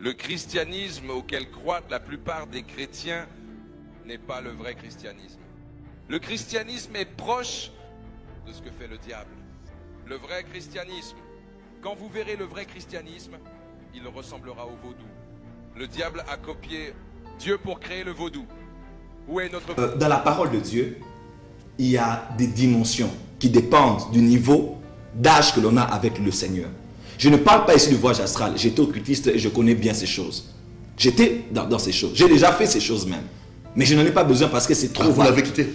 Le christianisme auquel croient la plupart des chrétiens n'est pas le vrai christianisme. Le christianisme est proche de ce que fait le diable. Le vrai christianisme, quand vous verrez le vrai christianisme, il ressemblera au vaudou. Le diable a copié Dieu pour créer le vaudou. Où est notre... Dans la parole de Dieu, il y a des dimensions qui dépendent du niveau d'âge que l'on a avec le Seigneur. Je ne parle pas ici du voyage astral. J'étais occultiste et je connais bien ces choses. J'étais dans ces choses. J'ai déjà fait ces choses même. Mais je n'en ai pas besoin parce que c'est trop bas. Vous l'avez quitté?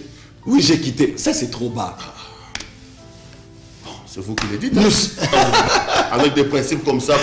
Oui, j'ai quitté. Ça, c'est trop bas. C'est vous qui le dites. Hein? Avec des principes comme ça.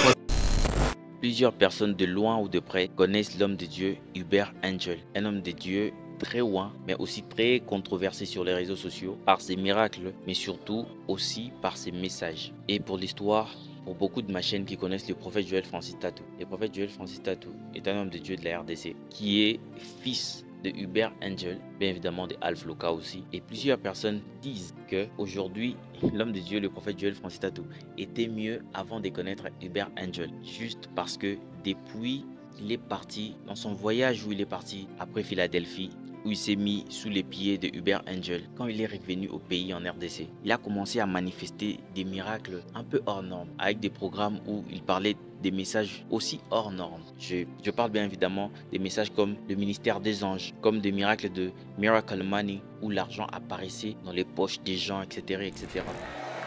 Plusieurs personnes de loin ou de près connaissent l'homme de Dieu Hubert Angel, un homme de Dieu très loin, mais aussi très controversé sur les réseaux sociaux par ses miracles, mais surtout aussi par ses messages. Et pour l'histoire, pour beaucoup de ma chaîne qui connaissent le prophète Joel Francis Tatou, le prophète Joel Francis Tatou est un homme de Dieu de la RDC qui est fils de Hubert Angel, bien évidemment de Alpha Loka aussi. Et plusieurs personnes disent que aujourd'hui, l'homme de Dieu, le prophète Joel Francis Tatou, était mieux avant de connaître Hubert Angel. Juste parce que depuis qu'il est parti, dans son voyage où il est parti après Philadelphie, où il s'est mis sous les pieds de Hubert Angel, quand il est revenu au pays en RDC, il a commencé à manifester des miracles un peu hors normes, avec des programmes où il parlait des messages aussi hors normes. Je parle bien évidemment des messages comme le ministère des anges, comme des miracles de Miracle Money, où l'argent apparaissait dans les poches des gens, etc. etc.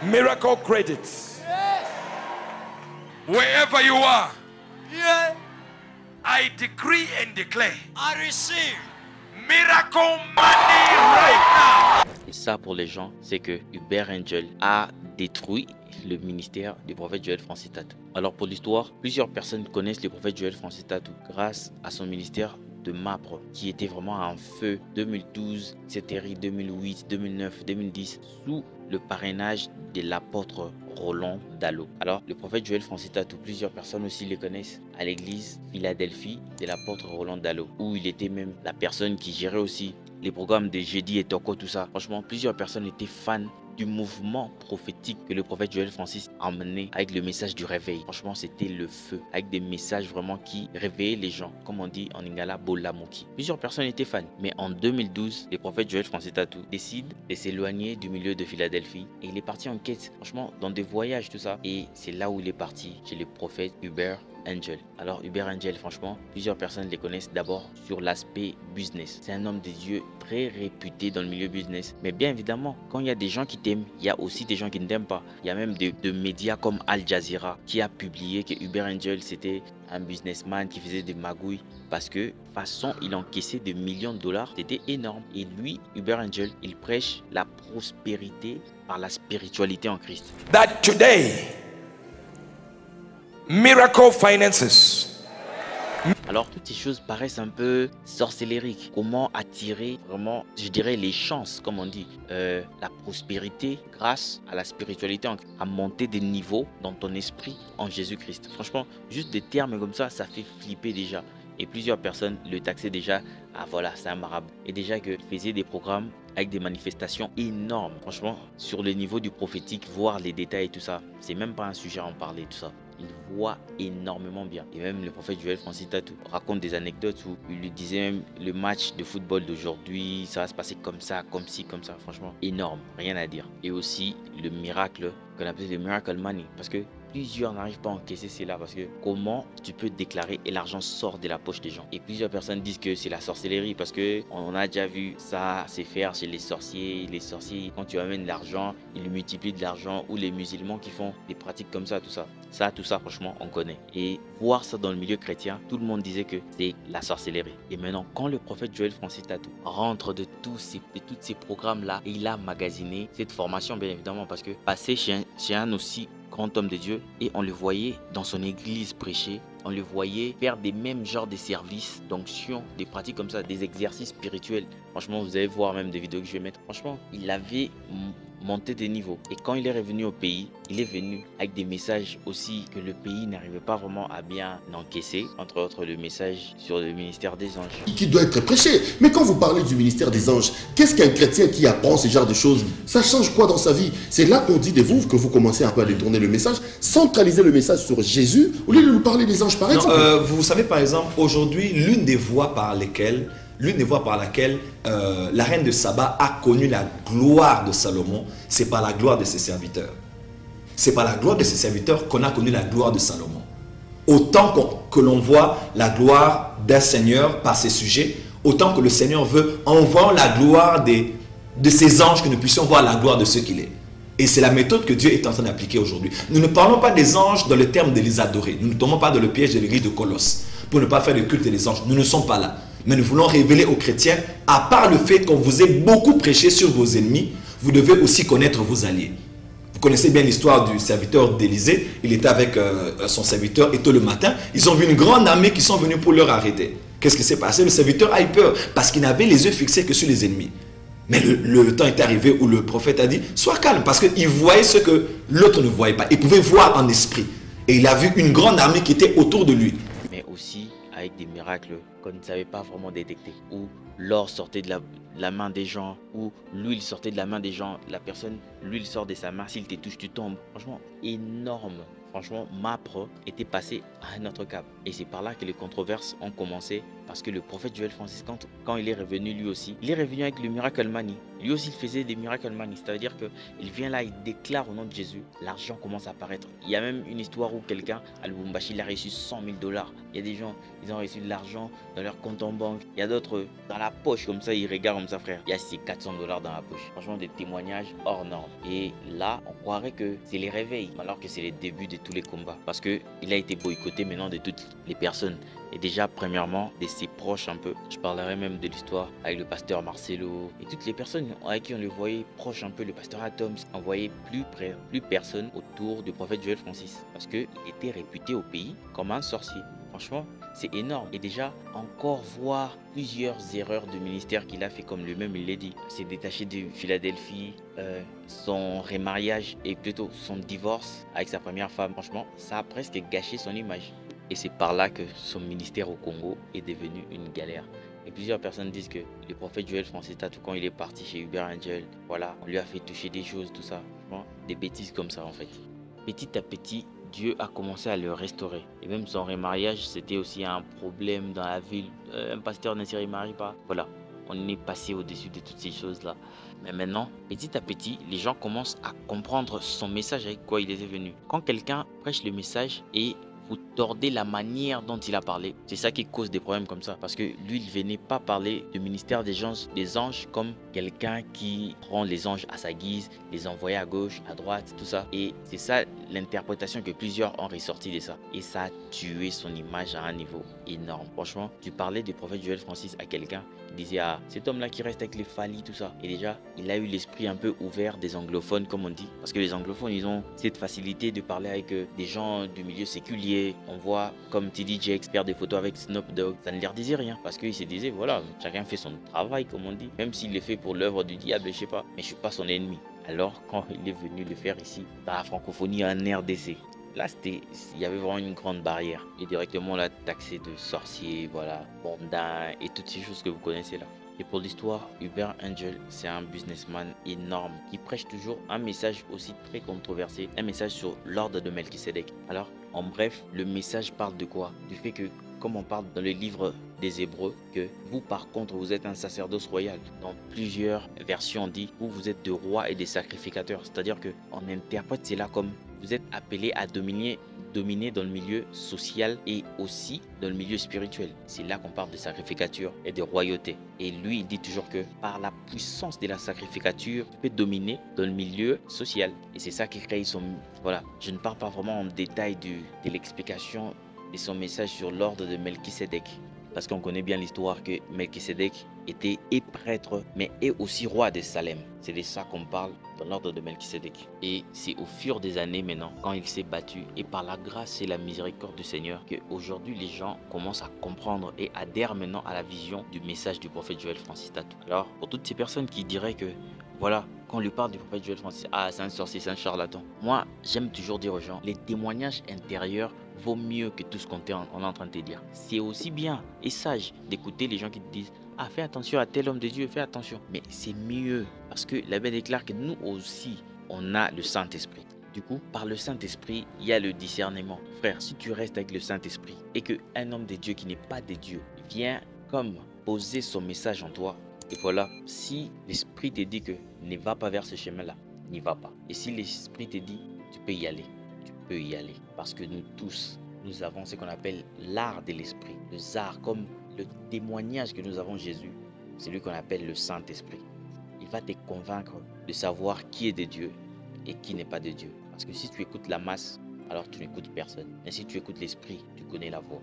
Miracle credits. Wherever you are, I decree and declare. I receive Miracle money right now. Et ça pour les gens, c'est que Hubert Angel a détruit le ministère du prophète Joel Francis Tatou. Alors pour l'histoire, plusieurs personnes connaissent le prophète Joel Francis Tatou grâce à son ministère de MAPRE qui était vraiment en feu 2012, etc., 2008, 2009, 2010 sous le parrainage de l'apôtre Roland Dallot. Alors le prophète Joel Francis Tatou, plusieurs personnes aussi le connaissent à l'église Philadelphie de l'apôtre Roland Dallot, où il était même la personne qui gérait aussi les programmes de Jeudi et Toko, tout ça. Franchement, plusieurs personnes étaient fans du mouvement prophétique que le prophète Joel Francis a emmené avec le message du réveil. Franchement, c'était le feu, avec des messages vraiment qui réveillaient les gens, comme on dit en lingala, Bolamuki. Plusieurs personnes étaient fans, mais en 2012, le prophète Joel Francis Tatou décide de s'éloigner du milieu de Philadelphie et il est parti en quête, franchement, dans des voyages, tout ça. Et c'est là où il est parti chez le prophète Hubert Angel. Alors Hubert Angel, franchement, plusieurs personnes les connaissent d'abord sur l'aspect business. C'est un homme de Dieu très réputé dans le milieu business. Mais bien évidemment, quand il y a des gens qui t'aiment, il y a aussi des gens qui ne t'aiment pas. Il y a même de médias comme Al Jazeera qui a publié que Hubert Angel c'était un businessman qui faisait des magouilles parce que de toute façon il encaissait des millions de dollars. C'était énorme. Et lui, Hubert Angel, il prêche la prospérité par la spiritualité en Christ. That today, miracle finances. Alors toutes ces choses paraissent un peu sorcellériques. Comment attirer vraiment, je dirais, les chances, comme on dit, la prospérité grâce à la spiritualité, à monter des niveaux dans ton esprit en Jésus-Christ. Franchement, juste des termes comme ça fait flipper déjà. Et plusieurs personnes le taxaient déjà, ah voilà, c'est un marabout. Et déjà qu'il faisait des programmes avec des manifestations énormes. Franchement, sur le niveau du prophétique, voir les détails et tout ça, c'est même pas un sujet à en parler, tout ça. Il voit énormément bien. Et même le prophète Joel Francis Tatou raconte des anecdotes où il lui disait même le match de football d'aujourd'hui, ça va se passer comme ça, comme ci, comme ça. Franchement, énorme, rien à dire. Et aussi le miracle qu'on appelle le Miracle Money. Parce que plusieurs n'arrivent pas à encaisser cela parce que comment tu peux déclarer et l'argent sort de la poche des gens. Et plusieurs personnes disent que c'est la sorcellerie parce que on a déjà vu ça c'est faire chez les sorciers. Les sorciers, quand tu amènes l'argent, ils multiplient de l'argent, ou les musulmans qui font des pratiques comme ça, tout ça. Tout ça, franchement, on connaît. Et voir ça dans le milieu chrétien, tout le monde disait que c'est la sorcellerie. Et maintenant, quand le prophète Joel Francis Tatou rentre de tous ces programmes-là, et il a magasiné cette formation, bien évidemment, parce que passer chez un aussi grand homme de Dieu, et on le voyait dans son église prêcher, on le voyait faire des mêmes genres de services, d'onction, des pratiques comme ça, des exercices spirituels. Franchement, vous allez voir même des vidéos que je vais mettre. Franchement, il avait monter des niveaux. Et quand il est revenu au pays, il est venu avec des messages aussi que le pays n'arrivait pas vraiment à bien encaisser, entre autres le message sur le ministère des anges. Qui doit être prêché. Mais quand vous parlez du ministère des anges, qu'est-ce qu'un chrétien qui apprend ce genre de choses? Ça change quoi dans sa vie? C'est là qu'on dit de vous que vous commencez un peu à détourner le message, centraliser le message sur Jésus, au lieu de nous parler des anges par exemple. Vous savez par exemple, aujourd'hui, l'une des voies par laquelle la reine de Saba a connu la gloire de Salomon, c'est par la gloire de ses serviteurs. C'est par la gloire de ses serviteurs qu'on a connu la gloire de Salomon. Autant que l'on voit la gloire d'un Seigneur par ses sujets, autant que le Seigneur veut, en voyant la gloire de ses anges, que nous puissions voir la gloire de ceux qu'il est. Et c'est la méthode que Dieu est en train d'appliquer aujourd'hui. Nous ne parlons pas des anges dans le terme de les adorer. Nous ne tombons pas dans le piège de l'église de Colosse pour ne pas faire de culte des anges. Nous ne sommes pas là. Mais nous voulons révéler aux chrétiens, à part le fait qu'on vous ait beaucoup prêché sur vos ennemis, vous devez aussi connaître vos alliés. Vous connaissez bien l'histoire du serviteur d'Élysée. Il était avec son serviteur et tôt le matin, ils ont vu une grande armée qui sont venus pour leur arrêter. Qu'est-ce qui s'est passé? Le serviteur a eu peur parce qu'il n'avait les yeux fixés que sur les ennemis. Mais le temps est arrivé où le prophète a dit, sois calme, parce qu'il voyait ce que l'autre ne voyait pas. Il pouvait voir en esprit. Et il a vu une grande armée qui était autour de lui. Mais aussi avec des miracles qu'on ne savait pas vraiment détecter. Où l'or sortait de la main des gens, où l'huile sortait de la main des gens. La personne, l'huile sort de sa main, s'il te touche, tu tombes. Franchement, énorme. Franchement, Mapre était passé à un autre cap. Et c'est par là que les controverses ont commencé. Parce que le prophète Joël Francis, quand il est revenu lui aussi, il est revenu avec le miracle money. Lui aussi, il faisait des miracle money. C'est-à-dire qu'il vient là, il déclare au nom de Jésus. L'argent commence à apparaître. Il y a même une histoire où quelqu'un, à Lubumbashi, il a reçu 100 000 $. Il y a des gens, ils ont reçu de l'argent dans leur compte en banque. Il y a d'autres dans la poche, comme ça, ils regardent comme ça, frère. Il y a ces 400 $ dans la poche. Franchement, des témoignages hors normes. Et là, on croirait que c'est les réveils, alors que c'est les débuts de tous les combats. Parce qu'il a été boycotté maintenant de toutes les personnes. Et déjà, premièrement, de ses proches un peu. Je parlerai même de l'histoire avec le pasteur Marcelo et toutes les personnes avec qui on le voyait proche un peu. Le pasteur Atoms, on voyait plus personne autour du prophète Joël Francis. Parce qu'il était réputé au pays comme un sorcier. Franchement, c'est énorme. Et déjà, encore voir plusieurs erreurs de ministère qu'il a fait, comme lui-même il l'a dit. C'est détaché de Philadelphie, son remariage et plutôt son divorce avec sa première femme. Franchement, ça a presque gâché son image. Et c'est par là que son ministère au Congo est devenu une galère. Et plusieurs personnes disent que le prophète Joël Francis Tatou, quand il est parti chez Uber Angel, voilà, on lui a fait toucher des choses, tout ça. Franchement, des bêtises comme ça en fait. Petit à petit, Dieu a commencé à le restaurer. Et même son remariage, c'était aussi un problème dans la ville. Un pasteur ne se remarie pas. Voilà, on est passé au-dessus de toutes ces choses-là. Mais maintenant, petit à petit, les gens commencent à comprendre son message avec quoi il était venu. Quand quelqu'un prêche le message et vous tordez la manière dont il a parlé, c'est ça qui cause des problèmes comme ça. Parce que lui, il venait pas parler du ministère des anges comme quelqu'un qui prend les anges à sa guise, les envoie à gauche, à droite, tout ça. Et c'est ça l'interprétation que plusieurs ont ressorti de ça. Et ça a tué son image à un niveau énorme. Franchement, tu parlais du prophète Joël Francis à quelqu'un, il disait, ah, cet homme-là qui reste avec les phallies, tout ça. Et déjà, il a eu l'esprit un peu ouvert des anglophones, comme on dit. Parce que les anglophones, ils ont cette facilité de parler avec des gens du milieu séculier. On voit comme TD Jakes faire des photos avec Snoop Dogg. Ça ne leur disait rien. Parce qu'ils se disaient, voilà, chacun fait son travail, comme on dit. Même s'il le fait pour l'œuvre du diable, je sais pas. Mais je suis pas son ennemi. Alors, quand il est venu le faire ici, dans la francophonie en RDC, là, il y avait vraiment une grande barrière. Et directement, on l'a taxé de sorcier, voilà, mondain et toutes ces choses que vous connaissez là. Et pour l'histoire, Uber Angel, c'est un businessman énorme qui prêche toujours un message aussi très controversé, un message sur l'ordre de Melchisedec. Alors, en bref, le message parle de quoi? Du fait que, comme on parle dans le livre des Hébreux, que vous par contre, vous êtes un sacerdoce royal. Dans plusieurs versions, on dit, vous êtes des rois et des sacrificateurs. C'est-à-dire qu'on interprète cela comme vous êtes appelés à dominer dans le milieu social et aussi dans le milieu spirituel. C'est là qu'on parle de sacrificature et de royauté. Et lui, il dit toujours que par la puissance de la sacrificature, tu peux dominer dans le milieu social. Et c'est ça qui crée son... Voilà, je ne parle pas vraiment en détail de l'explication de son message sur l'ordre de Melchisedec. Parce qu'on connaît bien l'histoire que Melchisédek était et prêtre, mais est aussi roi de Salem. C'est de ça qu'on parle dans l'ordre de Melchisédek. Et c'est au fur des années maintenant, quand il s'est battu, et par la grâce et la miséricorde du Seigneur, qu'aujourd'hui les gens commencent à comprendre et adhèrent maintenant à la vision du message du prophète Joël Francis Tatou. Alors, pour toutes ces personnes qui diraient que, voilà, quand on lui parle du prophète Joël Francis, ah, c'est un sorcier, c'est un charlatan. Moi, j'aime toujours dire aux gens, les témoignages intérieurs vaut mieux que tout ce qu'on est en train de te dire. C'est aussi bien et sage d'écouter les gens qui te disent, ah, fais attention à tel homme de Dieu, fais attention. Mais c'est mieux parce que la Bible déclare que nous aussi, on a le Saint-Esprit. Du coup, par le Saint-Esprit, il y a le discernement. Frère, si tu restes avec le Saint-Esprit et qu'un homme de Dieu qui n'est pas de Dieu vient comme poser son message en toi, et voilà, si l'Esprit te dit que ne va pas vers ce chemin-là, n'y va pas. Et si l'Esprit te dit, tu peux y aller, tu peux y aller. Parce que nous tous, nous avons ce qu'on appelle l'art de l'Esprit. Le art, comme le témoignage que nous avons de Jésus, c'est lui qu'on appelle le Saint-Esprit. Il va te convaincre de savoir qui est de Dieu et qui n'est pas de Dieu. Parce que si tu écoutes la masse, alors tu n'écoutes personne. Mais si tu écoutes l'Esprit, tu connais la voix.